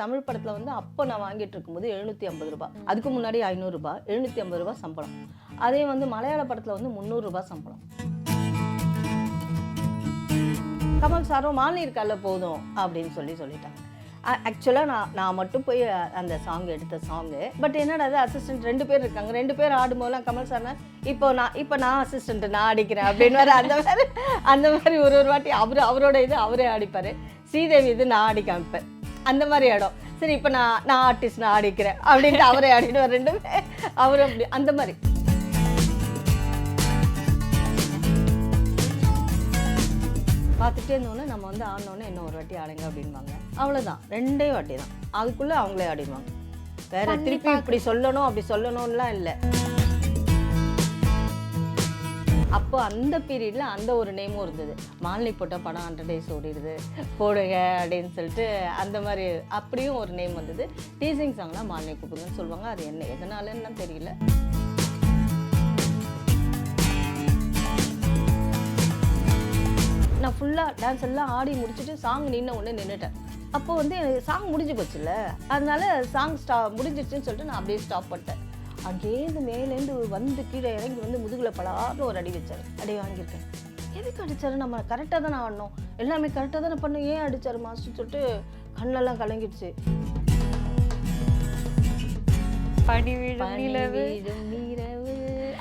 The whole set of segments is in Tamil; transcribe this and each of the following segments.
தமிழ் படத்தில் வந்து அப்போ நான் வாங்கிட்டு இருக்கும்போது 750 ரூபாய், அதுக்கு முன்னாடி 500 ரூபாய், 750 ரூபாய் சம்பளம். அதே வந்து மலையாள படத்தில் வந்து 300 ரூபாய் சம்பளம். கமல் சாரும் மாலினி இருக்கால போதும் அப்படின்னு சொல்லிட்டாங்க. ஆக்சுவலாக நான் மட்டும் போய் அந்த சாங் எடுத்த சாங்கு. பட் என்னடா அது அசிஸ்டன்ட் 2 பேர் இருக்காங்க, 2 பேர் ஆடும்போதெல்லாம் கமல் சார்னா இப்போ நான் அசிஸ்டன்ட் நான் அடிக்கிறேன் அப்படின்னு வேறு அந்த மாதிரி ஒரு வாட்டி அவரோட இது அவரே அடிப்பார். ஸ்ரீதேவி இது நான் ஆடி காமிப்பேன், அந்த மாதிரி இடம். சரி இப்போ நான் ஆர்டிஸ்ட் நான் ஆடிக்கிறேன் அப்படின்ட்டு அவரே ஆடிடுவார், 2 பேர் அவர் அப்படி அந்த மாதிரி. பார்த்துட்டே இருந்தோன்னே நம்ம வந்து ஆடினோன்னே இன்னும் ஒரு வாட்டி ஆடுங்க அப்படின்வாங்க. அவ்வளோதான், 2 வாட்டி தான், அதுக்குள்ளே அவங்களே ஆடிடுவாங்க. வேற திருப்பி இப்படி சொல்லணும் அப்படி சொல்லணும்லாம் இல்லை. அப்போ அந்த பீரியடில் அந்த ஒரு நேமும் இருந்தது. மாலினி போட்ட படம் 100 days ஓடிடுது போடுங்க அப்படின்னு சொல்லிட்டு அந்த மாதிரி அப்படியும் ஒரு நேம் வந்தது. டீசிங் சாங்லாம் மாலினி கூப்பிடுங்கன்னு சொல்லுவாங்க. அது என்ன எதனாலன்னு தெரியல. நான் ஃபுல்லாக டான்ஸ் எல்லாம் ஆடி முடிச்சுட்டு சாங் நின்றுட்டேன். அப்போ வந்து சாங் முடிஞ்சு போச்சுல்ல, அதனால சாங் முடிஞ்சிச்சுன்னு சொல்லிட்டு நான் அப்படியே ஸ்டாப் பண்ணிட்டேன். அங்கேருந்து மேலேருந்து வந்து கீழே இறங்கி வந்து முதுகில் பலார்னு ஒரு அடி வச்சார். அடி வாங்கியிருக்கேன். எதுக்கு அடித்தார்? நம்ம கரெக்டாக தானே ஆடணும், எல்லாமே கரெக்டாக தானே பண்ணோம், ஏன் அடித்தார் மாஸ்டர் சொல்லிட்டு கண்ணெல்லாம் கலங்கிடுச்சு.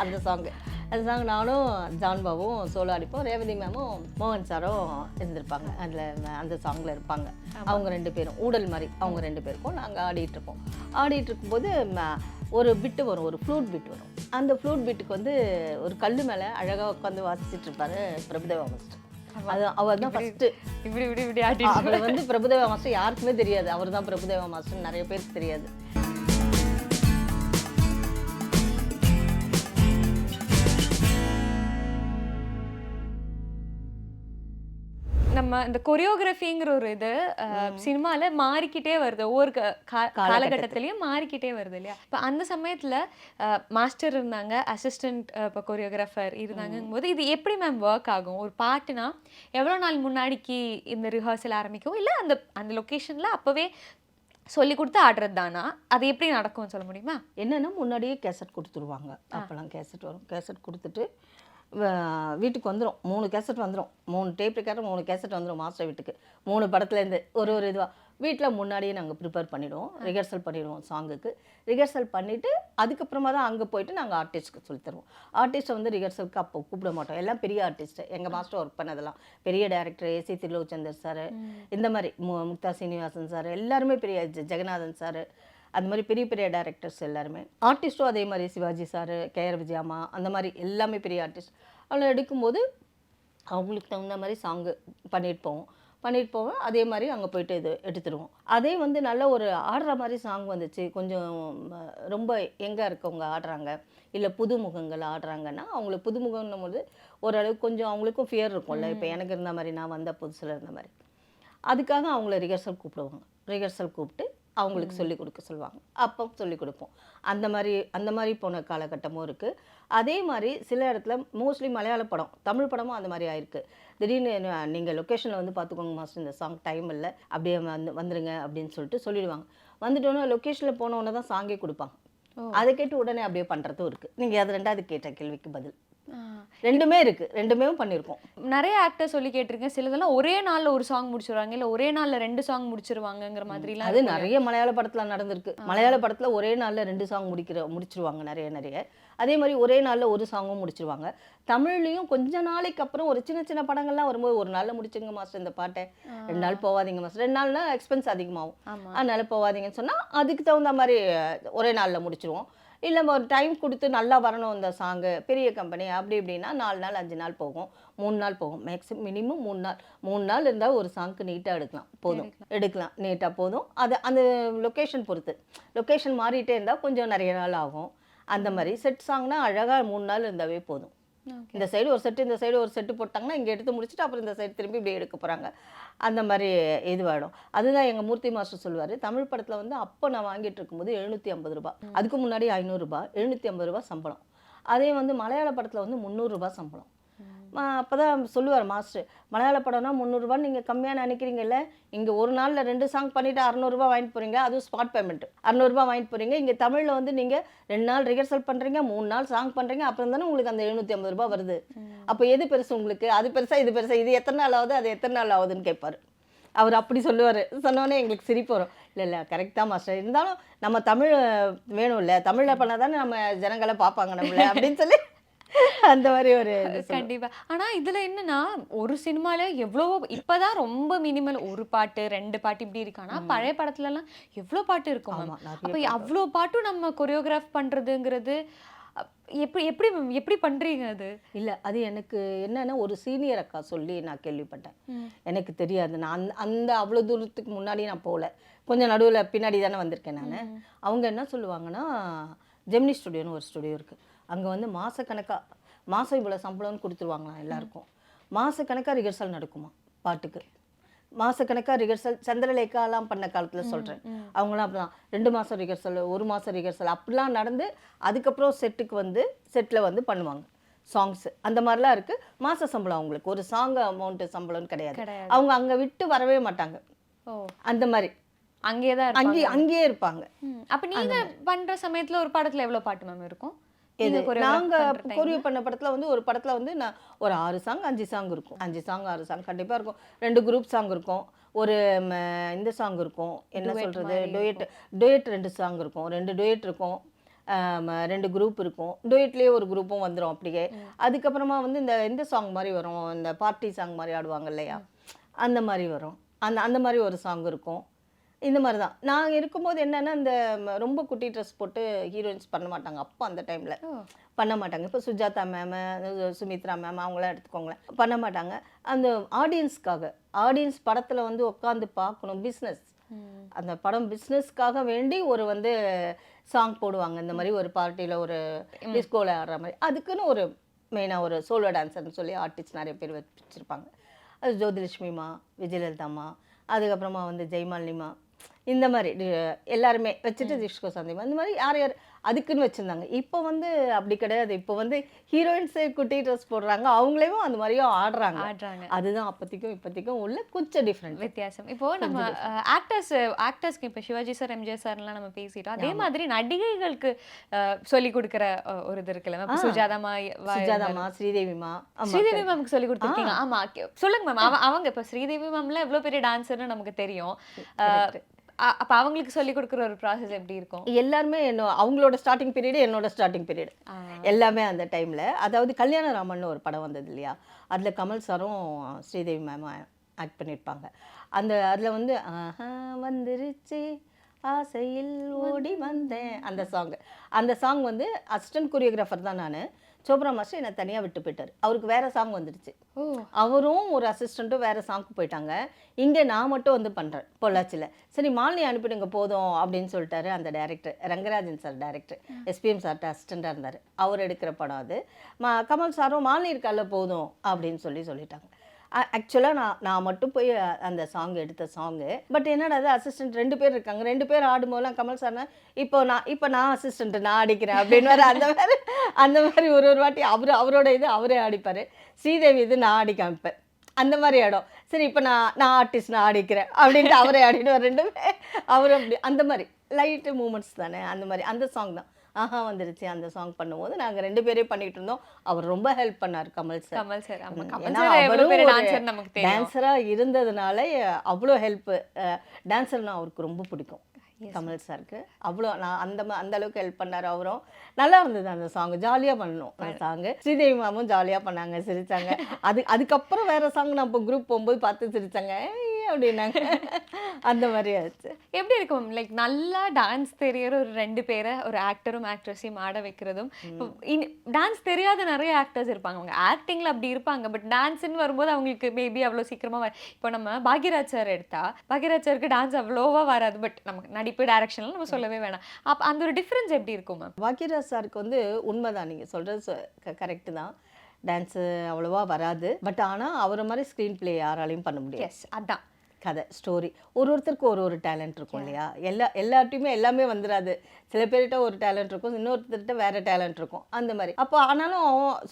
அந்த சாங் நானும் ஜான் பாபும் சோலோ அடிப்போம், ரேவதி மேமும் மோகன் சாரும் இருந்திருப்பாங்க அதில். அந்த சாங்கில் இருப்பாங்க அவங்க 2 பேரும், ஊடல் மாதிரி அவங்க 2 பேருக்கும் நாங்கள் ஆடிட்டுருப்போம். ஆடிட்டுருக்கும்போது ஒரு பிட்டு வரும், ஒரு ஃப்ளூட் பிட் வரும். அந்த ஃப்ளூட் பிட்டுக்கு வந்து ஒரு கல் மேலே அழகாக உட்காந்து வாசிச்சுட்டு இருப்பாரு பிரபுதேவா மாஸ்டர். அது அவர் தான் ஃபஸ்ட்டு அவரை வந்து பிரபுதேவா மாஸ்டர் யாருக்குமே தெரியாது, அவர் தான் பிரபுதேவா மாஸ்டர் நிறைய பேருக்கு தெரியாது. நம்ம இந்த கொரியோகிராஃபிங்கிற ஒரு இது சினிமால மாறிக்கிட்டே வருது, ஒவ்வொரு காலகட்டத்திலையும் மாறிக்கிட்டே வருது இல்லையா? இப்போ அந்த சமயத்துல மாஸ்டர் இருந்தாங்க, அசிஸ்டன்ட் இப்போ கொரியோகிராஃபர் இருந்தாங்கும் போது இது எப்படி மேம் ஒர்க் ஆகும்? ஒரு பாட்டுனா எவ்வளோ நாள் முன்னாடிக்கு இந்த ரிஹர்சல் ஆரம்பிக்கும், இல்லை அந்த லொக்கேஷன்ல அப்பவே சொல்லி கொடுத்து ஆடுறது தானா? அது எப்படி நடக்கும்னு சொல்ல முடியுமா? என்னென்னா முன்னாடியே கேசட் கொடுத்துருவாங்க. அப்போல்லாம் கேசட் வரும், கேசட் கொடுத்துட்டு வீட்டுக்கு வந்துடும். 3 கேசட் வந்துடும், 3 டேப் ரெக்கார்டர் 3 கேசட் வந்துடும் மாஸ்டர் வீட்டுக்கு. 3 படத்துலேருந்து ஒரு இதுவாக வீட்டில் முன்னாடியே நாங்கள் ப்ரிப்பேர் பண்ணிவிடுவோம், ரிஹர்சல் பண்ணிவிடுவோம். சாங்குக்கு ரிஹர்சல் பண்ணிவிட்டு அதுக்கப்புறமா தான் அங்கே போயிட்டு நாங்கள் ஆர்டிஸ்ட்டுக்கு சொல்லி தருவோம். ஆர்டிஸ்ட்டை வந்து ரிஹர்சலுக்கு அப்போ கூப்பிட மாட்டோம், எல்லாம் பெரிய ஆர்டிஸ்ட்டு. எங்கள் மாஸ்டர் ஒர்க் பண்ணதெல்லாம் பெரிய டேரக்டர், ஏசி திலோச்சந்தர் சார், இந்த மாதிரி முக்தா சீனிவாசன் சார், எல்லாருமே பெரிய ஜெகநாதன் சார், அந்த மாதிரி பெரிய பெரிய டேரக்டர்ஸ் எல்லாருமே. ஆர்டிஸ்ட்டும் அதே மாதிரி சிவாஜி சார், கேஆர் விஜயாமா, அந்த மாதிரி எல்லாமே பெரிய ஆர்டிஸ்ட். அவ்வளோ எடுக்கும்போது அவங்களுக்கு தகுந்த மாதிரி சாங்கு பண்ணிட்டு போவோம். அதே மாதிரி அங்கே போயிட்டு இது எடுத்துடுவோம். அதே வந்து நல்ல ஒரு ஆடுற மாதிரி சாங் வந்துச்சு, கொஞ்சம் ரொம்ப எங்கே இருக்கவங்க ஆடுறாங்க, இல்லை புதுமுகங்கள் ஆடுறாங்கன்னா அவங்களுக்கு புதுமுகம்னும் போது ஓரளவுக்கு கொஞ்சம் அவங்களுக்கும் ஃபியர் இருக்கும்ல. இப்போ எனக்கு இருந்த மாதிரி, நான் வந்த புதுசில் இருந்த மாதிரி, அதுக்காக அவங்கள ரிஹர்சல் கூப்பிடுவாங்க. ரிஹர்சல் கூப்பிட்டு அவங்களுக்கு சொல்லிக் கொடுக்க சொல்லுவாங்க, அப்போ சொல்லிக் கொடுப்போம். அந்த மாதிரி போன காலகட்டமும் இருக்குது. அதே மாதிரி சில இடத்துல மோஸ்ட்லி மலையாள படம், தமிழ் படமும் அந்த மாதிரி ஆயிருக்கு. திடீர்னு நீங்கள் லொக்கேஷனில் வந்து பார்த்துக்கோங்க மாஸ்டர், இந்த சாங் டைம் இல்லை, அப்படியே வந்துருங்க அப்படின்னு சொல்லிட்டு சொல்லிடுவாங்க. வந்துட்டோன்னா லொக்கேஷனில் போனோன்னே தான் சாங்கே கொடுப்பாங்க. அதை கேட்டு உடனே அப்படியே பண்ணுறதும் இருக்குது. நீங்கள் அது 2வது கேட்ட கேள்விக்கு பதில். 2மே இருக்குது, 2மே பண்ணியிருக்கோம். நிறைய ஆக்டர் சொல்லி கேட்டிருக்கேன், சிலதெல்லாம் ஒரே நாளில் ஒரு சாங் முடிச்சிருவாங்க, இல்லை ஒரே நாளில் 2 சாங் முடிச்சிருவாங்கிற மாதிரிலாம். அது நிறைய மலையாள படத்தில் நடந்திருக்கு. மலையாள படத்தில் ஒரே நாளில் 2 சாங் முடிச்சிருவாங்க நிறைய. அதே மாதிரி ஒரே நாளில் ஒரு சாங்கும் முடிச்சிருவாங்க. தமிழ்லையும் கொஞ்ச நாளைக்கு அப்புறம் ஒரு சின்ன படங்கள்லாம் வரும்போது ஒரு நாளில் முடிச்சுங்க மாஸ்டர் இந்த பாட்டை, 2 நாள் போகாதீங்க மாஸ்டர், 2 நாள்னா எக்ஸ்பென்ஸ் அதிகமாகும், அதனால போகாதீங்கன்னு சொன்னால் அதுக்கு தகுந்த மாதிரி ஒரே நாளில் முடிச்சிருவோம். இல்லை ஒரு டைம் கொடுத்து நல்லா வரணும் இந்த சாங்கு, பெரிய கம்பெனி அப்படி இப்படின்னா 4 நாள் 5 நாள் போகும், 3 நாள் போகும், மினிமம் 3 நாள் இருந்தால் ஒரு சாங்க்கு நீட்டாக எடுக்கலாம் நீட்டாக போதும். அது அந்த லொக்கேஷன் பொறுத்து, லொக்கேஷன் மாறிட்டே இருந்தால் கொஞ்சம் நிறைய நாள் ஆகும். அந்த மாதிரி செட் சாங்னா அழகாக 3 நாள் இருந்தாவே போதும். இந்த சைடு ஒரு செட்டு, இந்த சைடு ஒரு செட்டு போட்டாங்கன்னா இங்கே எடுத்து முடிச்சுட்டு அப்புறம் இந்த சைடு திரும்பி இப்படி எடுக்க போகிறாங்க, அந்த மாதிரி இதுவாகிடும். அதுதான் எங்கள் மூர்த்தி மாஸ்டர் சொல்லுவார், தமிழ் படத்தில் வந்து அப்போ நான் வாங்கிட்டு இருக்கும்போது 750 ரூபாய், அதுக்கு முன்னாடி 500 ரூபாய், 750 ரூபாய் சம்பளம். அதே வந்து மலையாள படத்தில் வந்து 300 ரூபாய் சம்பளம். அப்போ தான் சொல்லுவார் மாஸ்டர், மலையாள படம்னா 300 நீங்கள் கம்மியாக நினைக்கிறீங்கல்ல, இங்கே ஒரு நாளில் 2 சாங் பண்ணிவிட்டு 600 வாங்கிட்டு போகிறீங்க, அதுவும் ஸ்பாட் பேமெண்ட் 600 வாங்கிட்டு போகிறீங்க. இங்கே தமிழில் வந்து நீங்கள் 2 நாள் ரிஹர்சல் பண்ணுறீங்க, 3 நாள் சாங் பண்ணுறீங்க, அப்புறம் தானே உங்களுக்கு அந்த 750 வருது. அப்போ எது பெருசு உங்களுக்கு? அது பெருசா இது பெருசா? இது எத்தனை நாள் ஆகுது, அது எத்தனை நாள் ஆகுதுன்னு கேட்பார். அவர் அப்படி சொல்லுவார். சொன்னோன்னே எங்களுக்கு சிரிப்பு வரும். இல்லை கரெக்டாக மாஸ்டர், இருந்தாலும் நம்ம தமிழ் வேணும் இல்லை, தமிழில் பண்ணால் தானே நம்ம ஜனங்களை பார்ப்பாங்க நம்மள அப்படின்னு சொல்லி அந்த மாதிரி ஒரு கண்டிப்பா. ஆனா இதுல என்னன்னா ஒரு சினிமால எவ்வளவோ இப்பதான் ரொம்ப மினிமல் ஒரு பாட்டு 2 பாட்டு இப்படி இருக்கு. ஆனா பழைய படத்துல எல்லாம் எவ்வளவு பாட்டு இருக்கும் மேம். அப்ப அவ்வளோ பாட்டும் நம்ம கொரியோகிராஃப் பண்றதுங்கிறது எப்படி எப்படி எப்படி பண்றீங்க அது? இல்லை அது எனக்கு என்னன்னா ஒரு சீனியர் அக்கா சொல்லி நான் கேள்விப்பட்டேன். எனக்கு தெரியாது. நான் அந்த அவ்வளோ தூரத்துக்கு முன்னாடி நான் போகல, கொஞ்சம் நடுவில் பின்னாடி தானே வந்திருக்கேன் நான். அவங்க என்ன சொல்லுவாங்கன்னா, ஜெமினி ஸ்டுடியோன்னு ஒரு ஸ்டுடியோ இருக்குது. அங்கே வந்து மாதம் இவ்வளோ சம்பளம்னு கொடுத்துருவாங்களாம் எல்லாருக்கும். மாதக்கணக்காக ரிஹர்சல் நடக்குமா பாட்டுக்கு, மாதக்கணக்காக ரிஹர்சல். சந்திரலேகாலாம் பண்ண காலத்தில் சொல்கிறேன். அவங்களாம் அப்படிதான் 2 மாதம் ரிஹர்சல், 1 மாதம் ரிஹர்சல் அப்படிலாம் நடந்து அதுக்கப்புறம் செட்டில் வந்து பண்ணுவாங்க சாங்ஸ். அந்த மாதிரிலாம் இருக்குது. மாத சம்பளம் அவங்களுக்கு, ஒரு சாங் அமௌண்ட்டு சம்பளம்னு கிடையாது. அவங்க அங்கே விட்டு வரவே மாட்டாங்க. அந்த மாதிரி அங்கேயே இருப்பாங்க. அப்ப நீங்க பண்ற சமயத்துல ஒரு படத்துல எவ்வளவு பாட்டு மேம் இருக்கும்? நாங்க கொரியோ பண்ண படத்துல வந்து ஒரு படத்துல வந்து நான் ஒரு 6 சாங் 5 சாங் இருக்கும். 5 சாங் 6 சாங் கண்டிப்பா இருக்கும். 2 குரூப் சாங் இருக்கும், ஒரு இந்த சாங் இருக்கும், என்ன சொல்றது, டூயட் 2 சாங் இருக்கும், 2 டூயட் இருக்கும், 2 குரூப் இருக்கும். டூயட்லேயே ஒரு குரூப்பும் வந்துடும் அப்படியே. அதுக்கப்புறமா வந்து இந்த சாங் மாதிரி வரும், இந்த பார்ட்டி சாங் மாதிரி ஆடுவாங்க இல்லையா, அந்த மாதிரி வரும். அந்த மாதிரி ஒரு சாங் இருக்கும். இந்த மாதிரி தான் நான் இருக்கும்போது என்னென்னா, இந்த ரொம்ப குட்டி ட்ரெஸ் போட்டு ஹீரோயின்ஸ் பண்ண மாட்டாங்க அப்போ, அந்த டைமில் பண்ண மாட்டாங்க. இப்போ சுஜாதா மேம், சுமித்ரா மேம் அவங்களாம் எடுத்துக்கோங்களேன், பண்ண மாட்டாங்க. அந்த ஆடியன்ஸ் படத்தில் வந்து உட்காந்து பார்க்கணும், பிஸ்னஸ், அந்த படம் பிஸ்னஸ்க்காக வேண்டி ஒரு வந்து சாங் போடுவாங்க. இந்த மாதிரி ஒரு பார்ட்டியில் ஒரு டிஸ்கோவில் ஆடுற மாதிரி, அதுக்குன்னு ஒரு மெயினாக ஒரு சோலோ டான்ஸர்னு சொல்லி ஆர்டிஸ்ட் நிறைய பேர் வச்சுருப்பாங்க. அது ஜோதிலட்சுமிமா, விஜயலலிதாம்மா, அதுக்கப்புறமா வந்து ஜெயமாலினிமா, இந்த மாதிரி எல்லாருமே வச்சுட்டு திஷ்கோ சந்திமா, இந்த மாதிரி யார் அதுக்குன்னு வச்சுருந்தாங்க. இப்போ வந்து அப்படி கிடையாது. இப்போ வந்து ஹீரோயின்ஸே குட்டி ட்ரெஸ் போடுறாங்க, அவங்களையும் அந்த மாதிரியும் ஆடுறாங்க. அதுதான் இப்போதைக்கும் உள்ள கொஞ்சம் டிஃப்ரெண்ட் வித்தியாசம். இப்போ நம்ம ஆக்டர்ஸ்க்கு இப்போ சிவாஜி சார், எம்ஜிஆர் சார்லாம் நம்ம பேசிட்டோம். அதே மாதிரி நடிகைகளுக்கு சொல்லி கொடுக்குற ஒரு இது இருக்குல்ல, சுஜாதாமா, ஸ்ரீதேவி மேம்க்கு சொல்லி கொடுத்துருக்கீங்க. ஆமா, சொல்லுங்க மேம். அவங்க இப்போ ஸ்ரீதேவி மேம்லாம் எவ்வளோ பெரிய டான்ஸர்னு நமக்கு தெரியும். அப்ப அவங்களுக்கு சொல்லி கொடுக்குற ஒரு ப்ராசஸ் எப்படி இருக்கும்? எல்லாருமே அவங்களோட ஸ்டார்டிங் பீரியட் என்னோட ஸ்டார்டிங் பீரியட் எல்லாமே அந்த டைமில். அதாவது கல்யாணராமன் ஒரு படம் வந்தது இல்லையா, அதில் கமல் சாரும் ஸ்ரீதேவி மேமும் ஆக்ட் பண்ணியிருப்பாங்க. அதில் வந்து வந்துருச்சு ஆசையில் ஓடி வந்தேன் அந்த சாங் வந்து அசிஸ்டன்ட் கொரியோகிராஃபர் தான் நான். சோப்ரா மாஸ்டர் என்னை தனியாக விட்டு போயிட்டார். அவருக்கு வேறு சாங் வந்துடுச்சு. அவரும் ஒரு அசிஸ்டண்ட்டும் வேறு சாங்க்கு போயிட்டாங்க. இங்கே நான் மட்டும் வந்து பண்ணுறேன் பொள்ளாச்சியில். சரி மாலினி அனுப்பிடுங்க போதும் அப்படின்னு சொல்லிட்டாரு அந்த director, Rangarajan sir director, SPM சார்ட்ட அசிஸ்டண்ட்டாக இருந்தார். அவர் எடுக்கிற படம் அது. கமல் சாரும் மாலினி இருக்கால போதும் அப்படின்னு சொல்லிட்டாங்க. ஆக்சுவலாக நான் மட்டும் போய் அந்த சாங் எடுத்த சாங்கு. பட் என்னடா அது, அசிஸ்டன்ட் 2 பேர் இருக்காங்க, 2 பேர் ஆடும்போதெல்லாம் கமல் சார்னா இப்போ நான் அசிஸ்டண்ட் நான் அடிக்கிறேன் அப்படின்னு வேறு அந்த மாதிரி ஒரு வாட்டி அவரோட இது அவரே ஆடிப்பார். ஸ்ரீதேவி இது நான் ஆடி காமிப்பேன், அந்த மாதிரி ஆடும். சரி இப்போ நான் ஆர்டிஸ்ட் நான் ஆடிக்கிறேன் அப்படின்ட்டு அவரே ஆடிடுவார். 2 அவர் அப்படி அந்த மாதிரி லைட்டு மூமெண்ட்ஸ் தானே. அந்த மாதிரி அந்த சாங் தான் வந்துருச்சு. அந்த சாங் பண்ணும்போது நாங்கள் 2 பேரே பண்ணிட்டு இருந்தோம். அவர் ரொம்ப ஹெல்ப் பண்ணார் கமல் சார். டான்ஸராக இருந்ததுனால அவ்வளோ ஹெல்ப்பு. டான்ஸர்னால் அவருக்கு ரொம்ப பிடிக்கும் கமல் சாருக்கு. அவ்வளோ நான் அந்த அளவுக்கு ஹெல்ப் பண்ணார். அவரும் நல்லா இருந்தது அந்த சாங், ஜாலியாக பண்ணணும் அந்த சாங்கு. ஸ்ரீதேவி மேமும் ஜாலியாக பண்ணாங்க, சிரித்தாங்க. அதுக்கப்புறம் வேறு சாங் நான் இப்போ குரூப் போகும்போது பார்த்து சிரித்தாங்க அப்படின்னாங்க. அந்த மாதிரி ஆச்சு. எப்படி இருக்கும் லைக் நல்லா டான்ஸ் தெரியற ஒரு 2 பேரை ஒரு ஆக்டரும் ஆக்ட்ரஸையும் ஆட வைக்கிறதும்? இப்போ டான்ஸ் தெரியாத நிறைய ஆக்டர்ஸ் இருப்பாங்க, அவங்க ஆக்டிங்கில் அப்படி இருப்பாங்க, பட் டான்ஸ்ன்னு வரும்போது அவங்களுக்கு மேபி அவ்வளோ சீக்கிரமாக இப்போ நம்ம பாக்யராஜ் சார் எடுத்தா, பாக்யராஜ் சாருக்கு டான்ஸ் அவ்வளோவா வராது, பட் நமக்கு நடிப்பு டைரக்ஷன்லாம் நம்ம சொல்லவே வேணாம். அப்போ அந்த ஒரு டிஃப்ரென்ஸ் எப்படி இருக்கும் மேம்? பாக்யராஜ் சாருக்கு வந்து உண்மைதான், நீங்கள் சொல்கிறது கரெக்டு தான். டான்ஸு அவ்வளோவா வராது, பட் ஆனால் அவரை மாதிரி ஸ்க்ரீன் பிளே யாராலையும் பண்ண முடியாது. எஸ், அதான் கதை ஸ்டோரி ஒருத்தருக்கு ஒரு டேலண்ட் இருக்கும் இல்லையா, எல்லார்ட்டையுமே எல்லாமே வந்துடாது. சில பேர்கிட்ட ஒரு டேலண்ட் இருக்கும், இன்னொருத்தர்கிட்ட வேறு டேலண்ட் இருக்கும், அந்த மாதிரி. அப்போ ஆனாலும்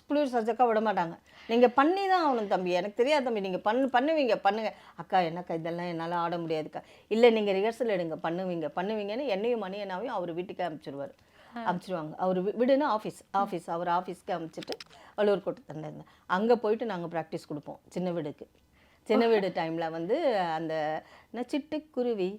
புளியூர் சர்ஜக்கா விட மாட்டாங்க. நீங்கள் பண்ணி தான் ஆகணும் தம்பி, எனக்கு தெரியாது தம்பி, நீங்கள் பண்ணுவீங்க பண்ணுங்க. அக்கா என்னக்கா இதெல்லாம் என்னால் ஆட முடியாதுக்கா. இல்லை நீங்கள் ரிஹர்சல் எடுங்க, பண்ணுவீங்கன்னு என்னையும் மணியனாவையும் அவர் வீட்டுக்கே அனுப்பிச்சிடுவாங்க. அவர் வீடுனா ஆஃபீஸ் அவர் ஆஃபீஸ்க்கு அனுப்பிச்சிட்டு வள்ளுவர் கோட்டத்தில் இருந்தேன். அங்கே போயிட்டு நாங்கள் ப்ராக்டிஸ் கொடுப்போம் சின்ன வீடு டைமில் வந்து அந்த சிட்டுக்குருவி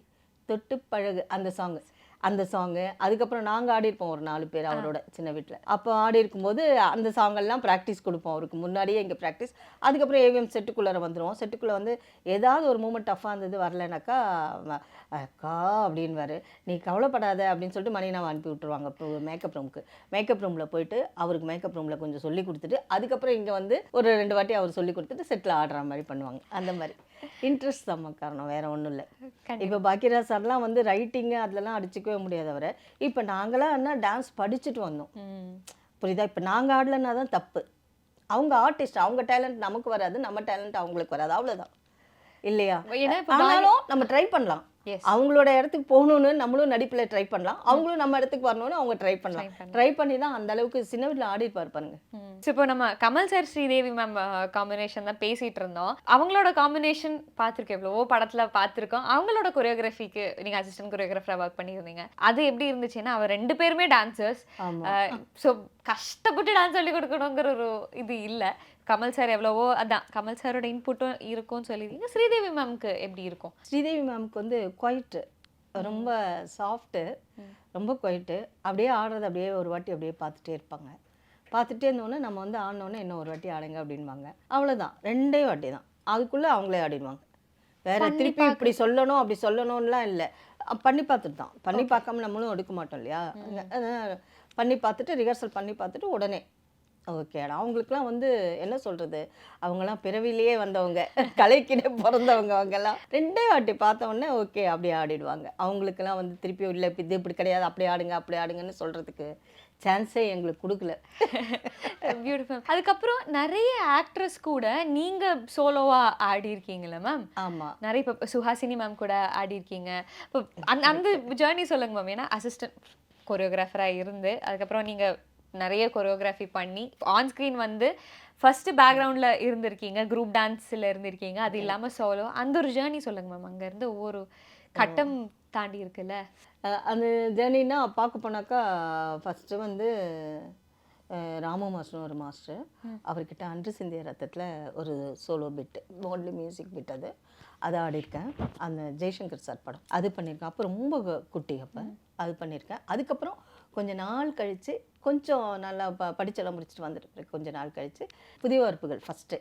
தொட்டு பழகு அந்த சாங்கு அதுக்கப்புறம் நாங்கள் ஆடிருப்போம் ஒரு 4 பேர் அவரோட சின்ன வீட்டில். அப்போ ஆடி இருக்கும்போது அந்த சாங்கெல்லாம் ப்ராக்டிஸ் கொடுப்போம் அவருக்கு முன்னாடியே இங்கே ப்ராக்டிஸ். அதுக்கப்புறம் ஏவிஎம் செட்டுக்குள்ளே வந்துடுவோம். செட்டுக்குள்ளே வந்து ஏதாவது ஒரு மூமெண்ட் டஃப்பாக இருந்தது வரலனாக்கா அக்கா அப்படின்வாரு, நீ கவலைப்படாத அப்படின்னு சொல்லிட்டு மணினாவை அனுப்பி விட்டுருவாங்க இப்போ மேக்கப் ரூமில் போயிட்டு அவருக்கு மேக்கப் ரூமில் கொஞ்சம் சொல்லி கொடுத்துட்டு அதுக்கப்புறம் இங்கே வந்து ஒரு 2 வாட்டி அவர் சொல்லி கொடுத்துட்டு செட்டில் ஆடுற மாதிரி பண்ணுவாங்க. அந்த மாதிரி இன்ட்ரெஸ்ட் தான் காரணம், வேறு ஒன்றும் இல்லை. இப்போ பாக்கியராஜ் சார்லாம் வந்து ரைட்டிங்கு அதெல்லாம் அடிச்சுக்கவே முடியாது அவரை. இப்போ நாங்களாம் என்ன டான்ஸ் படிச்சுட்டு வந்தோம், புரியுதா? இப்போ நாங்கள் ஆடலைன்னா தான் தப்பு. அவங்க ஆர்டிஸ்ட், அவங்க டேலண்ட் நமக்கு வராது, நம்ம டேலண்ட் அவங்களுக்கு வராது, அவ்வளோதான் இல்லையா? ஆனாலும் நம்ம ட்ரை பண்ணலாம். அவங்களோட இடத்துக்கு போகணுன்னு நம்மளும் நடிப்பில் ட்ரை பண்ணலாம், அவங்களும் நம்ம இடத்துக்கு வரணும்னு அவங்க ட்ரை பண்ணி தான் அந்த அளவுக்கு சின்ன வீட்டில் ஆடிப்பார் பாருங்க. இப்போ நம்ம Kamal sir Sridevi ma'am combination தான் பேசிட்டு இருந்தோம். அவங்களோட காம்பினேஷன் பார்த்துருக்கோம், எவ்வளவோ படத்துல பார்த்துருக்கோம். அவங்களோட கொரியோகிராஃபிக்கு நீங்க அசிஸ்டன்ட் கொரியோகிராஃபரா ஒர்க் பண்ணியிருந்தீங்க. அது எப்படி இருந்துச்சுன்னா அவர் 2 பேருமே டான்சர்ஸ். ஸோ கஷ்டப்பட்டு டான்ஸ் சொல்லி கொடுக்கணுங்கிற ஒரு இது இல்லை. கமல் சார் எவ்வளவோ அதான் கமல் சாரோட இன்புட்டும் இருக்கும்னு சொல்லியிருக்கீங்க. ஸ்ரீதேவி மேம்க்கு எப்படி இருக்கும்? ஸ்ரீதேவி மேம்க்கு வந்து குவைட்டு, ரொம்ப சாஃப்ட்டு, ரொம்ப குவைட்டு. அப்படியே ஆடுறது அப்படியே ஒரு வாட்டி அப்படியே பார்த்துட்டே இருப்பாங்க. பார்த்துட்டே இருந்தோன்னே நம்ம வந்து ஆடினோன்னே இன்னும் ஒரு வாட்டி ஆடுங்க அப்படின்வாங்க. அவ்வளோதான், 2 வாட்டி தான், அதுக்குள்ளே அவங்களே ஆடிடுவாங்க. வேறு திருப்பி இப்படி சொல்லணும் அப்படி சொல்லணும்லாம் இல்லை, பண்ணி பார்த்துட்டு தான். பண்ணி பார்க்காம நம்மளும் எடுக்க மாட்டோம் இல்லையா? பண்ணி பார்த்துட்டு ரிஹர்சல் பண்ணி பார்த்துட்டு உடனே ஓகேடா. அவங்களுக்குலாம் வந்து என்ன சொல்கிறது, அவங்கெல்லாம் பிறவிலேயே வந்தவங்க, கலைக்கிட்டே பிறந்தவங்க. அவங்கெல்லாம் 2 வாட்டி பார்த்த உடனே ஓகே அப்படி ஆடிடுவாங்க. அவங்களுக்கெல்லாம் வந்து திருப்பி இல்லை இது இப்படி கிடையாது, அப்படி ஆடுங்கன்னு சொல்கிறதுக்கு சான்ஸே எங்களுக்கு கொடுக்கல. பியூட்டிஃபுல். அதுக்கப்புறம் நிறைய ஆக்ட்ரஸ் கூட நீங்கள் சோலோவாக ஆடி இருக்கீங்களா மேம்? ஆமாம், நிறைய. இப்போ சுஹாசினி மேம் கூட ஆடி இருக்கீங்க. இப்போ அந்த ஜேர்னி சொல்லுங்க மேம். ஏன்னா அசிஸ்டன்ட் கொரியோகிராஃபராக இருந்து அதுக்கப்புறம் நீங்கள் நிறைய கொரியோகிராஃபி பண்ணி ஆன் ஸ்க்ரீன் வந்து ஃபர்ஸ்ட் பேக்ரவுண்டில் இருந்திருக்கீங்க, குரூப் டான்ஸில் இருந்திருக்கீங்க, அது இல்லாமல் சோலோ. அந்த ஒரு ஜேர்னி சொல்லுங்க மேம். அங்கேருந்து ஒவ்வொரு கட்டம் தாண்டி இருக்குல்ல அந்த ஜேர்னின்னா பார்க்க போனாக்கா ஃபஸ்ட்டு வந்து ராமு மாஸ்டர்னு ஒரு மாஸ்டர், அவர்கிட்ட அன்று சிந்திய ரத்தத்தில் ஒரு சோலோ பிட்டு, ஓன்லி மியூசிக் பிட், அதை ஆடிருக்கேன். அந்த ஜெய்சங்கர் சார் படம் அது பண்ணியிருக்கேன். அப்போ ரொம்ப குட்டி, அப்போ அது பண்ணியிருக்கேன். அதுக்கப்புறம் கொஞ்ச நாள் கழித்து கொஞ்சம் நல்லா படிச்செல்லாம் முடிச்சுட்டு வந்துட்டு கொஞ்ச நாள் கழித்து புதிய வார்ப்புகள் ஃபஸ்ட்டு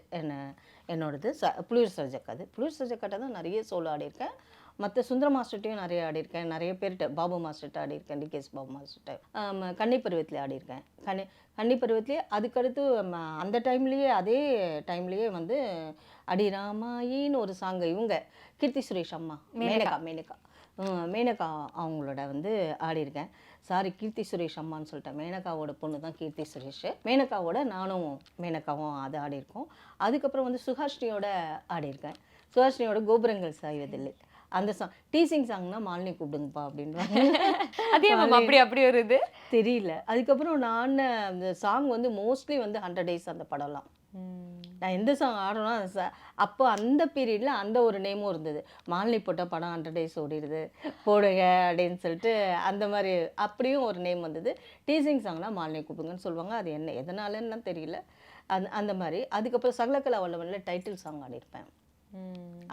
என்னோடது புளியூர் சர்ஜக்காட்ட தான் நிறைய சோலோ ஆடியிருக்கேன். மற்ற சுந்தர மாஸ்டர்ட்டையும் நிறைய ஆடியிருக்கேன், நிறைய பேர்கிட்ட, பாபு மாஸ்டர்கிட்ட ஆடியிருக்கேன், டிகேஎஸ் பாபு மாஸ்டர்கிட்ட, கன்னி பருவத்திலே ஆடியிருக்கேன். கன்னி பருவத்திலே அதுக்கடுத்து அந்த டைம்லேயே அதே டைம்லேயே வந்து அடிராமாயின்னு ஒரு சாங்கு இவங்க கீர்த்தி சுரேஷ் அம்மா மேனகா அவங்களோட வந்து ஆடியிருக்கேன். கீர்த்தி சுரேஷ் அம்மான்னு சொல்லிட்டேன், மேனகாவோட பொண்ணு தான் கீர்த்தி சுரேஷ். மேனகாவோட நானும் மேனகாவும் அதை ஆடியிருக்கோம். அதுக்கப்புறம் வந்து சுஹாஸ்ரீயோட ஆடியிருக்கேன். சுஹாஸ்ரீயோட கோபுரங்கள் சாய்வதில்லை அந்த சாங், டீசிங் சாங்னா மாலினி கூப்பிடுங்கப்பா அப்படின்வாங்க. அதே அப்படி ஒரு இது தெரியல. அதுக்கப்புறம் நான் அந்த சாங் வந்து மோஸ்ட்லி வந்து 100 days அந்த படம்லாம் நான் எந்த சாங் ஆடுறோன்னா அப்போ அந்த பீரியடில் அந்த ஒரு நேமும் இருந்தது, மாலினி போட்ட படம் 100 days ஓடிடுது போடுங்க அப்படின்னு சொல்லிட்டு அந்த மாதிரி அப்படியும் ஒரு நேம் வந்தது. டீசிங் சாங்னா மாலினி கூப்பிடுங்கன்னு சொல்லுவாங்க, அது என்ன எதனாலன்னு தெரியல அந்த மாதிரி. அதுக்கப்புறம் சகலகலா வல்லவனில் டைட்டில் சாங் ஆடியிருப்பேன்.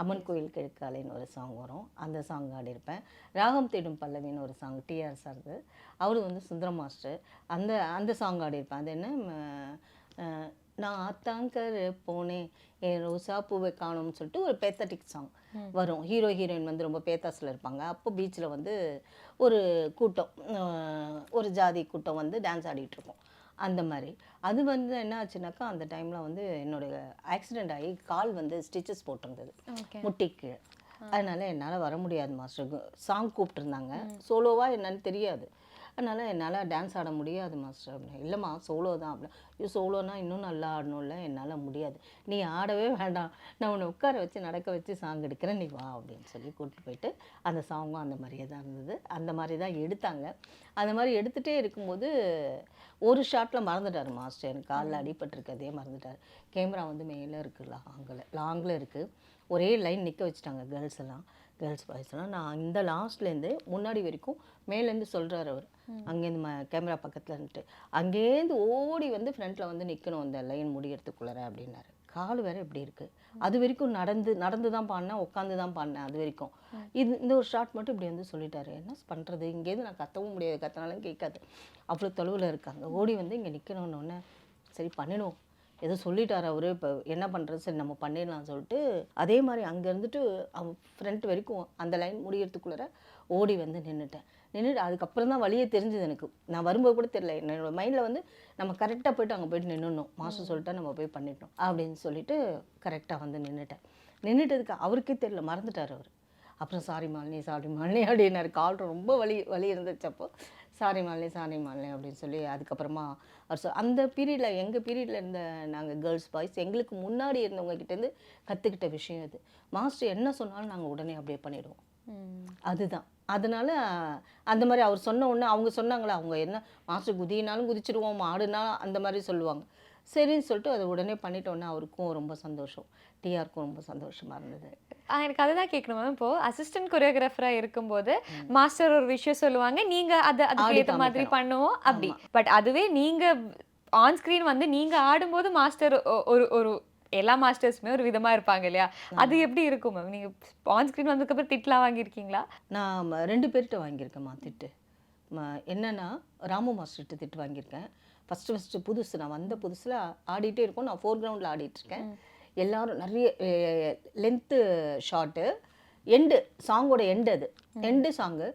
அம்மன் கோயில் கிழக்காலைன்னு ஒரு சாங் வரும், அந்த சாங் ஆடியிருப்பேன். ராகம் தேடும் பல்லவின்னு ஒரு சாங் டிஆர் சார்து, அவரு வந்து சுந்தர மாஸ்டர், அந்த சாங் ஆடியிருப்பேன். அது என்ன, நான் ஆத்தாங்கர் போனேன் என் ரோசா பூவை காணும்னு சொல்லிட்டு ஒரு பேத்தட்டிக் சாங் வரும். ஹீரோயின் வந்து ரொம்ப பேத்தாஸில் இருப்பாங்க. அப்போ பீச்சில் வந்து ஒரு கூட்டம், ஒரு ஜாதி கூட்டம் வந்து டான்ஸ் ஆடிட்டுருக்கோம். அந்த மாதிரி அது வந்து என்ன ஆச்சுனாக்கா அந்த டைமில் வந்து என்னோடய ஆக்சிடெண்ட் ஆகி கால் வந்து ஸ்டிச்சஸ் போட்டிருந்தது முட்டிக்கு. அதனால் என்னால் வர முடியாது மாஸ்டர். சாங் கூப்பிட்டுருந்தாங்க, சோலோவாக என்னன்னு தெரியாது. அதனால் என்னால் டான்ஸ் ஆட முடியாது மாஸ்டர் அப்படின்னு. இல்லைம்மா சோலோ தான் அப்படின்னு. ஐயோ சோலோனா இன்னும் நல்லா ஆடணும்ல, என்னால் முடியாது, நீ ஆடவே வேண்டாம், நான் உன்னை உட்கார வச்சு நடக்க வச்சு சாங் எடுக்கிறேன், நீ வா அப்படின்னு சொல்லி கூப்பிட்டு போயிட்டு அந்த சாங்கும் அந்த மாதிரியே தான் இருந்தது. அந்த மாதிரி தான் எடுத்தாங்க. அந்த மாதிரி எடுத்துகிட்டே இருக்கும்போது ஒரு ஷாட்டில் மறந்துட்டார் மாஸ்டர். எனக்கு காலில் அடிபட்டிருக்கதே மறந்துட்டார். கேமரா வந்து மேலே இருக்குது, லாங்கில் இருக்குது. ஒரே லைன் நிற்க வச்சுட்டாங்க கேர்ள்ஸ் பாய்ஸ்லாம். நான் இந்த லாஸ்ட்லேருந்து முன்னாடி வரைக்கும் மேலேருந்து சொல்கிறார் அவர், அங்கேருந்து கேமரா பக்கத்தில் இருந்துட்டு அங்கேருந்து ஓடி வந்து ஃப்ரண்ட்டில் வந்து நிற்கணும் அந்த லைன் முடியறதுக்குள்ளார அப்படின்னாரு. கால் வேறு எப்படி இருக்குது, அது வரைக்கும் நடந்து தான் பாடினேன், உட்காந்து தான் பாடினேன் அது வரைக்கும். இந்த ஒரு ஷாட் மட்டும் இப்படி வந்து சொல்லிட்டாரு. என்ன பண்ணுறது, இங்கேருந்து நான் கத்தவும் முடியாது, கத்தினாலும் கேட்காது, அவ்வளோ தொலைவில் இருக்காங்க. ஓடி வந்து இங்கே நிற்கணுன்னொன்னே சரி பண்ணிடுவோம், ஏதோ சொல்லிட்டார் அவர், இப்போ என்ன பண்ணுறது, சரி நம்ம பண்ணிடலாம் சொல்லிட்டு அதே மாதிரி அங்கே இருந்துட்டு அவன் ஃப்ரண்ட் வரைக்கும் அந்த லைன் முடியறதுக்குள்ளார ஓடி வந்து நின்றுட்டு அதுக்கப்புறம் தான் வழியே தெரிஞ்சுது எனக்கு. நான் வரும்போது கூட தெரியல, என்னோட மைண்டில் வந்து நம்ம கரெக்டாக போய்ட்டு அங்கே போய்ட்டு நின்றுணும், மாஸ்டர் சொல்லிட்டா நம்ம போய் பண்ணிட்டோம் அப்படின்னு சொல்லிட்டு கரெக்டாக வந்து நின்றுட்டதுக்கு அவருக்கே தெரியல, மறந்துட்டார் அவர். அப்புறம் சாரி மாலினி அப்படின்னாரு. கால் ரொம்ப வலி இருந்துச்சு. அப்போ சாரி மாலினி அப்படின்னு சொல்லி அதுக்கப்புறமா அவர் அந்த பீரியடில் எங்கள் பீரியடில் இருந்த நாங்கள் கேர்ள்ஸ் பாய்ஸ் எங்களுக்கு முன்னாடி இருந்தவங்ககிட்டேருந்து கற்றுக்கிட்ட விஷயம் இது. மாஸ்டர் என்ன சொன்னாலும் நாங்கள் உடனே அப்படியே பண்ணிவிடுவோம். அதுதான். அதனால் அந்த மாதிரி அவர் சொன்ன உடனே அவங்க சொன்னாங்களா, அவங்க என்ன மாஸ்டர் குதினாலும் குதிச்சிடுவோம், ஆடுனாலும் அந்த மாதிரி சொல்லுவாங்க. சரின்னு சொல்லிட்டு அதை உடனே பண்ணிட்டோன்னே அவருக்கும் ரொம்ப சந்தோஷம், டிஆருக்கும் ரொம்ப சந்தோஷமாக இருந்தது. எனக்கு அதுதான் கேட்கணும் மேம். இப்போ அசிஸ்டன்ட் கொரியோகிராஃபராக இருக்கும்போது மாஸ்டர் ஒரு விஷயம் சொல்லுவாங்க, நீங்கள் அதுக்கு ஏற்ற மாதிரி பண்ணுவோம் அப்படி. பட் அதுவே நீங்கள் ஆன் ஸ்க்ரீன் வந்து நீங்கள் ஆடும்போது மாஸ்டர் ஒரு எல்லா மாஸ்டர்ஸுமே ஒரு விதமாக இருப்பாங்க இல்லையா, அது எப்படி இருக்கும் மேம்? நீங்கள் ஆன் ஸ்க்ரீன் வந்ததுக்கப்புறம் திட்டலாம் வாங்கியிருக்கீங்களா? நான் 2 பேர்கிட்ட வாங்கியிருக்கேம்மா திட்டு. என்னென்னா ராமு மாஸ்டர்கிட்ட திட்டு வாங்கியிருக்கேன். ஃபஸ்ட்டு புதுசு, நான் வந்த புதுசில் ஆடிட்டே இருக்கோம், நான் ஃபோர் கிரவுண்டில் ஆடிட்டுருக்கேன். எல்லோரும் நிறைய லென்த்து ஷார்ட்டு, எண்டு சாங்கோட எண்டு சாங்கு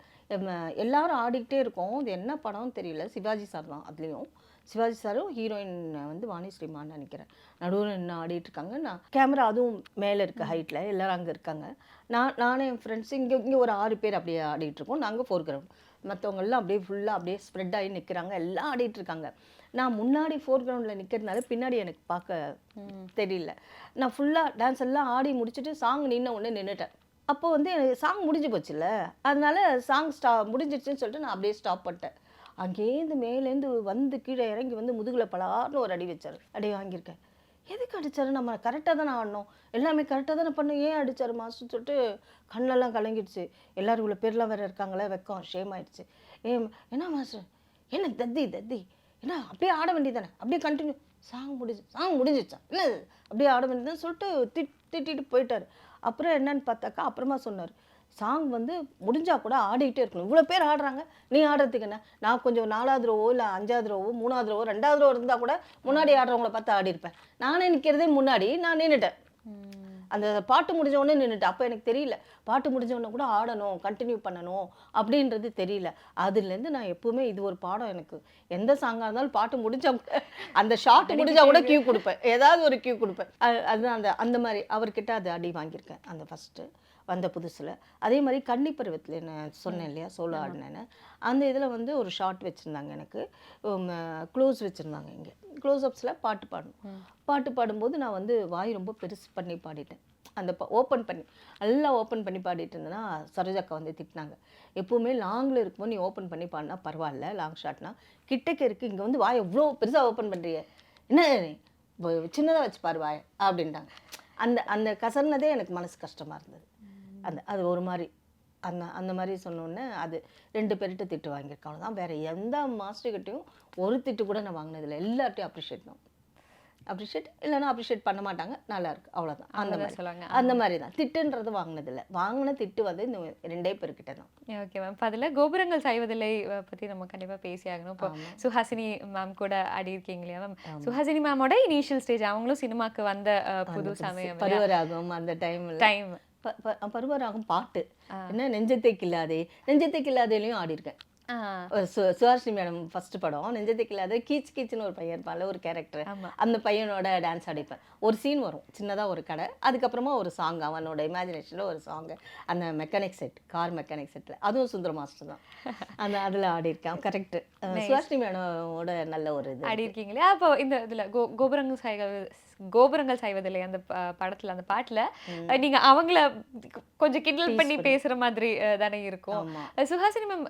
எல்லோரும் ஆடிக்கிட்டே இருக்கோம். இது என்ன படம்னு தெரியல, சிவாஜி சார் தான் அதுலேயும். சிவாஜி சாரும் ஹீரோயின் வந்து வாணி ஸ்ரீமான்னு நினைக்கிறேன். நடுவில் என்ன ஆடிட்டுருக்காங்க. நான் கேமரா அதுவும் மேலே இருக்க ஹைட்டில் எல்லோரும் அங்கே இருக்காங்க. நானும் என் ஃப்ரெண்ட்ஸ் இங்கே ஒரு 6 பேர் அப்படியே ஆடிட்டுருக்கோம். நாங்கள் ஃபோர் கிரவுண்ட், மற்றவங்கெல்லாம் அப்படியே ஃபுல்லாக அப்படியே ஸ்ப்ரெட் ஆகி நிற்கிறாங்க, எல்லாம் ஆடிட்டுருக்காங்க. நான் முன்னாடி ஃபோர் கிரவுண்டில் நிற்கிறதுனால பின்னாடி எனக்கு பார்க்க தெரியல. நான் ஃபுல்லாக டான்ஸ் எல்லாம் ஆடி முடிச்சுட்டு சாங் நின்ன உடனே நின்றுட்டேன். அப்போ வந்து எனக்கு சாங் முடிஞ்சு போச்சுல்ல, அதனால சாங் முடிஞ்சிடுச்சுன்னு சொல்லிட்டு நான் அப்படியே ஸ்டாப் பண்ணிட்டேன். அங்கேருந்து மேலேருந்து வந்து கீழே இறங்கி வந்து முதுகில் பலார்னு ஒரு அடி வச்சார். அடி வாங்கியிருக்கேன். எதுக்கு அடித்தார், நம்ம கரெக்டாக தானே ஆடணும், எல்லாமே கரெக்டாக தானே பண்ணோம், ஏன் அடித்தார் மாஸ்டர் சொல்லிட்டு கண்ணெல்லாம் கலங்கிடுச்சு. எல்லோரும் இவ்வளோ பேர்லாம் வேறு இருக்காங்களே, வெக்கம் ஷேம் ஆகிடுச்சு. என்ன மாஸ்டர் என்ன தத்தி என்ன அப்படியே ஆட வேண்டியதானே, அப்படியே கண்டினியூ, சாங் முடிஞ்சிச்சா என்ன அப்படியே ஆட வேண்டியதுன்னு சொல்லிட்டு திட்டிட்டு போயிட்டார். அப்புறம் என்னன்னு பார்த்தாக்கா அப்புறமா சொன்னார், சாங் வந்து முடிஞ்சால் கூட ஆடிக்கிட்டே இருக்கணும், இவ்வளோ பேர் ஆடுறாங்க, நீ ஆடுறதுக்கு என்ன, நான் கொஞ்சம் 4வது ரோவோ இல்லை 5வது ரோவோ 3வது ரோவோ 2வது ரோவோ இருந்தால் கூட முன்னாடி ஆடுறவங்கள பார்த்து ஆடிருப்பேன். நானே நிற்கிறதே முன்னாடி, நான் நின்றுட்டேன். அந்த பாட்டு முடிஞ்ச உடனே நின்றுட்டேன். அப்போ எனக்கு தெரியல பாட்டு முடிஞ்ச உடனே கூட ஆடணும், கண்டினியூ பண்ணணும் அப்படின்றது தெரியல. அதுலேருந்து நான் எப்போவுமே இது ஒரு பாடம் எனக்கு, எந்த சாங்காக இருந்தாலும் பாட்டு முடிஞ்சா கூட அந்த ஷார்ட் முடிஞ்சால் கூட கியூ கொடுப்பேன், ஏதாவது ஒரு கியூ கொடுப்பேன். அதுதான் அந்த மாதிரி அவர்கிட்ட அது அடி வாங்கியிருக்கேன் அந்த ஃபஸ்ட்டு வந்த புதுசில். அதே மாதிரி கன்னி பருவத்தில் நான் சொன்னேன் இல்லையா சோலோ ஆடினேன்னு, அந்த இதில் வந்து ஒரு ஷார்ட் வச்சுருந்தாங்க, எனக்கு க்ளோஸ் வச்சுருந்தாங்க. இங்கே க்ளோஸ்அப்ஸில் பாட்டு பாடும்போது நான் வந்து வாய் ரொம்ப பெருசு பண்ணி பாடிட்டேன். அந்த நல்லா ஓப்பன் பண்ணி பாடிட்டு இருந்தேன்னா சரோஜாக்கா வந்து திட்டினாங்க, எப்போவுமே லாங்கில் இருக்கும்போது நீ ஓப்பன் பண்ணி பாடினா பரவாயில்ல, லாங் ஷாட்னா கிட்டக்க இருக்குது, இங்கே வந்து வாய் எவ்வளோ பெருசாக ஓப்பன் பண்ணுறிய, என்ன சின்னதாக வச்சு பாரு வாய் அப்படின்ட்டாங்க. அந்த கசர்னதே எனக்கு மனசு கஷ்டமாக இருந்தது. அது ஒரு மாதிரி அந்த மாதிரி சொன்னோன்னே அது 2 பேர்கிட்ட திட்டு வாங்கியிருக்கேன். அவ்வளோதான், வேறு எந்த மாஸ்டர்கிட்டையும் ஒரு திட்டு கூட நான் வாங்கினதில்லை. எல்லார்ட்டையும் அப்ரிஷியேட் இல்லைன்னா அப்ரிஷியேட் பண்ண மாட்டாங்க, நல்லா இருக்கு, அவ்வளோதான். அந்த மாதிரி தான் திட்டுன்றது வாங்கினதில்லை. வாங்கின திட்டு வந்து இந்த 2 பேர்கிட்ட தான். Okay ma'am. இப்போ அதில் கோபுரங்கள் சாய்வதில்லை பற்றி நம்ம கண்டிப்பாக பேசி ஆகணும். இப்போ சுஹாசினி மேம் கூட ஆடி இருக்கீங்க இல்லையா மேம்? சுஹாசினி மேமோட இனிஷியல் ஸ்டேஜ், அவங்களும் சினிமாக்கு வந்த புது சமயம், பருவராகம் அந்த டைம் பருவராகம் பாட்டு என்ன நெஞ்சத்தை கில்லாதேலையும் ஆடிருக்கேன். சுஹாசினி மேடம் ஃபர்ஸ்ட் படம் நெஞ்சத்துக்கு இல்லாத கீச் கீச்சுன்னு ஒரு பையன் இருப்பான்ல ஒரு கேரக்டர், ஆமா. அந்த பையனோட டான்ஸ் ஆடிப்பேன். ஒரு சீன் வரும் சின்னதாக ஒரு கடை, அதுக்கப்புறமா ஒரு சாங் அவனோட இமேஜினேஷனில் ஒரு சாங், அந்த mechanic set car mechanic settle, அதுவும் சுந்தர மாஸ்டர் தான் அதில் ஆடி இருக்கேன். கரெக்ட். சுஹாசினி மேடமோட நல்ல ஒரு இது ஆடி இருக்கீங்களே. அப்போ இந்த இதில் கோபுரங்கள் சாய்வதில்லை அந்த படத்துல அந்த பாட்டுல நீங்க அவங்கள கொஞ்சம் கிண்டல் பண்ணி பேசுற மாதிரி தானே இருக்கும். ஆமா. சுஹாசினி மேம்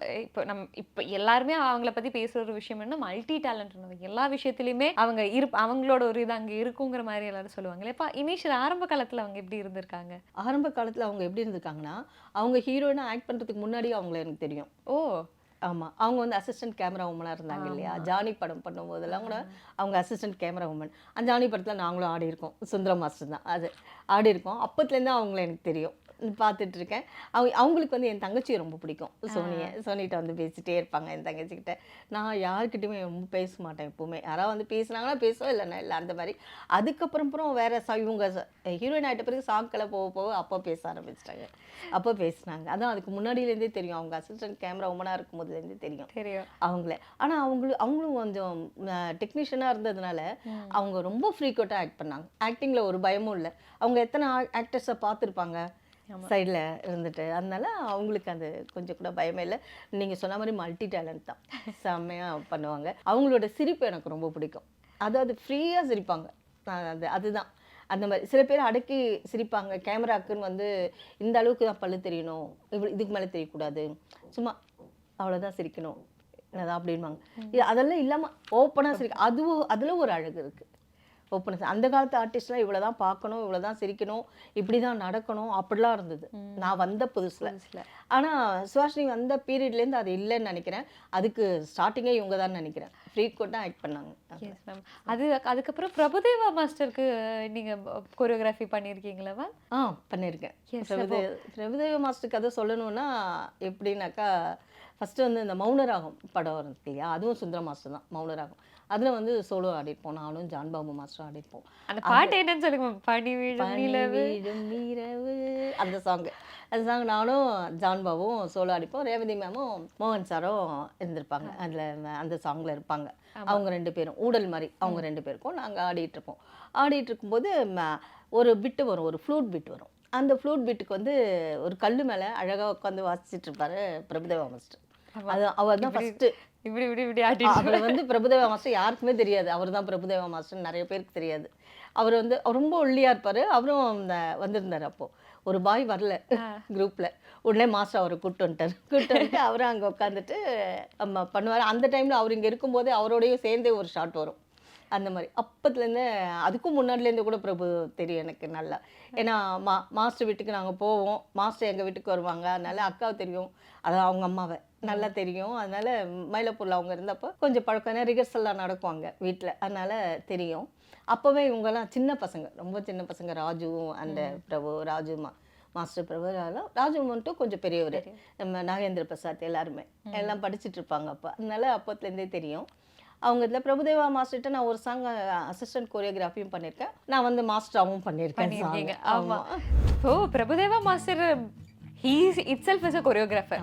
இப்போ எல்லாருமே அவங்கள பத்தி பேசுற ஒரு விஷயம் என்ன, மல்டி டேலண்ட், எல்லா விஷயத்திலயுமே அவங்களோட ஒரு இது அங்க இருக்குங்கிற மாதிரி எல்லாரும் சொல்லுவாங்களே. இப்போ இனிஷியல் ஆரம்ப காலத்துல அவங்க எப்படி இருந்திருக்காங்க? ஆரம்ப காலத்தில் அவங்க எப்படி இருந்திருக்காங்கன்னா, அவங்க ஹீரோயினாக ஆக்ட் பண்ணுறதுக்கு முன்னாடி அவங்கள எனக்கு தெரியும். ஓ ஆமாம், அவங்க வந்து அசிஸ்டன்ட் கேமரா உமனாக இருந்தாங்க இல்லையா, ஜானி படம் பண்ணும்போதெல்லாம் கூட அவங்க அசிஸ்டன்ட் கேமரா உமன். அந்த ஜானி படத்தில் நாங்களும் ஆடி இருக்கோம், சுந்தர மாஸ்டர் தான் அது ஆடி இருக்கோம். அப்பத்துலேருந்து அவங்கள எனக்கு தெரியும், பார்த்துட்டு இருக்கேன். அவங்களுக்கு வந்து என் தங்கச்சியை ரொம்ப பிடிக்கும், சோனிகிட்ட வந்து பேசிகிட்டே இருப்பாங்க என் தங்கச்சிக்கிட்ட. நான் யார்கிட்டையுமே ரொம்ப பேச மாட்டேன் எப்போவுமே, யாராவது வந்து பேசுனாங்கன்னா பேசுவோம், இல்லைன்னா இல்லை அந்த மாதிரி. அதுக்கப்புறம் இவங்க ஹீரோயின் ஆகிட்ட பிறகு சாங்க்களை போக போக அப்போ பேச ஆரம்பிச்சிட்டாங்க, அப்போ பேசினாங்க. அதான் அதுக்கு முன்னாடியிலேருந்தே தெரியும், அவங்க அசிஸ்டன்ட் கேமரா உமனாக இருக்கும் போதுலேருந்தே தெரியும் அவங்களே. ஆனால் அவங்களும் கொஞ்சம் டெக்னீஷியனாக இருந்ததுனால அவங்க ரொம்ப ஃப்ரீக்வெண்ட்டாக ஆக்ட் பண்ணாங்க. ஆக்டிங்கில் ஒரு பயமும் இல்லை. அவங்க எத்தனை ஆக்டர்ஸை பார்த்துருப்பாங்க சைடில் இருந்துட்டு, அதனால அவங்களுக்கு அது கொஞ்சம் கூட பயமே இல்லை. நீங்கள் சொன்ன மாதிரி மல்டி டேலண்ட் தான், செம்மையாக பண்ணுவாங்க. அவங்களோட சிரிப்பு எனக்கு ரொம்ப பிடிக்கும், அதாவது ஃப்ரீயாக சிரிப்பாங்க. அதுதான் அந்த மாதிரி. சில பேர் அடக்கி சிரிப்பாங்க, கேமராக்குன்னு வந்து இந்த அளவுக்கு தான் பல்லு தெரியணும், இதுக்கு மேலே தெரியக்கூடாது, சும்மா அவ்வளோதான் சிரிக்கணும் என்னதான் அப்படின்வாங்க. அதெல்லாம் இல்லாமல் ஓப்பனாக சிரிக்க, அதில் ஒரு அழகு இருக்குது. ஓப்பனாக அந்த காலத்து ஆர்டிஸ்ட்லாம் இவ்வளோ தான் பார்க்கணும், இவ்வளோ தான் சிரிக்கணும், இப்படி தான் நடக்கணும், அப்படிலாம் இருந்தது நான் வந்த புதுசில். ஆனால் சுஹாசினி வந்த பீரியட்லேருந்து அது இல்லைன்னு நினைக்கிறேன். அதுக்கு ஸ்டார்டிங்கே இவங்க தான் நினைக்கிறேன் ஃப்ரீக்வெண்ட்டாக ஆக்ட் பண்ணாங்க. அதுக்கப்புறம் பிரபுதேவா மாஸ்டருக்கு நீங்கள் கொரியோகிராஃபி பண்ணியிருக்கீங்களா மேம்? பண்ணியிருக்கேன். பிரபுதேவா மாஸ்டருக்கு அதை சொல்லணும்னா எப்படின்னாக்கா, ஃபஸ்ட்டு வந்து இந்த மௌனராகம் படம் இருக்கு இல்லையா, அதுவும் சுந்தர மாஸ்டர் தான் மௌனராகம். அதில் வந்து சோலோ ஆடிப்போம், நானும் ஜான் பாபு மாஸ்டர் ஆடிப்போம். அந்த பாட்டு என்னன்னு சொல்லுங்க. பனி வீழும் நிலவு அந்த சாங் நானும் ஜான் பாபுவும் சோலோ ஆடிப்போம். ரேவதி மேமும் மோகன் சாரும் இருந்திருப்பாங்க அதில், அந்த சாங்கில் இருப்பாங்க. அவங்க 2 பேரும் ஊடல் மாதிரி அவங்க 2 பேருக்கும் நாங்கள் ஆடிட்டுருப்போம். ஆடிட்டு இருக்கும்போது ஒரு பிட்டு வரும், ஒரு ஃப்ளூட் பிட் வரும். அந்த ஃப்ளூட் பிட்டுக்கு வந்து ஒரு கல் மேலே அழகாக உட்காந்து வாசிச்சுட்டு இருப்பாரு பிரபுதேவா மாஸ்டர். அது அவர் தான் ஃபஸ்ட்டு அவரை வந்து பிரபுதேவா மாஸ்டர் யாருக்குமே தெரியாது, அவர் தான் பிரபுதேவா மாஸ்டர் நிறைய பேருக்கு தெரியாது. அவர் வந்து ரொம்ப ஒல்லியாக இருப்பார். அவரும் வந்திருந்தார். அப்போது ஒரு பாய் வரல குரூப்பில், உடனே மாஸ்டர் அவரை கூப்பிட்டு வந்துட்டு அவரும் அங்கே உட்காந்துட்டு பண்ணுவார். அந்த டைமில் அவர் இங்கே இருக்கும்போதே அவரோடையும் சேர்ந்தே ஒரு ஷாட் வரும். அந்த மாதிரி அப்பத்துலேருந்து, அதுக்கும் முன்னாடிலேருந்து கூட பிரபு தெரியும் எனக்கு நல்லா. ஏன்னா மாஸ்டர் வீட்டுக்கு நாங்கள் போவோம், மாஸ்டர் எங்கள் வீட்டுக்கு வருவாங்க, அதனால அக்காவை தெரியும், அதான் அவங்க அம்மாவை நல்லா தெரியும். அதனால மயிலப்பூரில் அவங்க இருந்தப்போ கொஞ்சம் பழக்கம், ஏன்னா ரிஹர்சல்லாம் நடக்குவாங்க வீட்டில், அதனால தெரியும். அப்போவே இவங்கெல்லாம் சின்ன பசங்க, ரொம்ப சின்ன பசங்க. ராஜுவும் அந்த பிரபு, மாஸ்டர் பிரபு, ராஜு மட்டும் கொஞ்சம் பெரியவர், நம்ம நாகேந்திர பிரசாத் எல்லாருமே எல்லாம் படிச்சுட்டு இருப்பாங்க அப்போ. அதனால அப்போத்துலேருந்தே தெரியும். அவங்க இதில் பிரபுதேவா மாஸ்டர்கிட்ட நான் ஒரு சாங் அசிஸ்டன்ட் கோரியோகிராஃபியும் பண்ணியிருக்கேன், நான் வந்து மாஸ்டராகவும் பண்ணியிருக்கேன். ஆமாம். So Prabhudeva master he itself is a choreographer.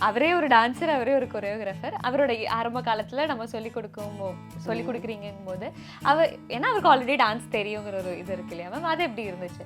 அவரே ஒரு டான்சர், அவரே ஒரு கொரியோகிராஃபர். அவரோட ஆரம்ப காலத்தில் நம்ம சொல்லி கொடுக்குறீங்கும் போது ஏன்னா அவருக்கு ஆல்ரெடி டான்ஸ் தெரியுங்கிற ஒரு இது இருக்கு இல்லையா மேம், அது எப்படி இருந்துச்சு?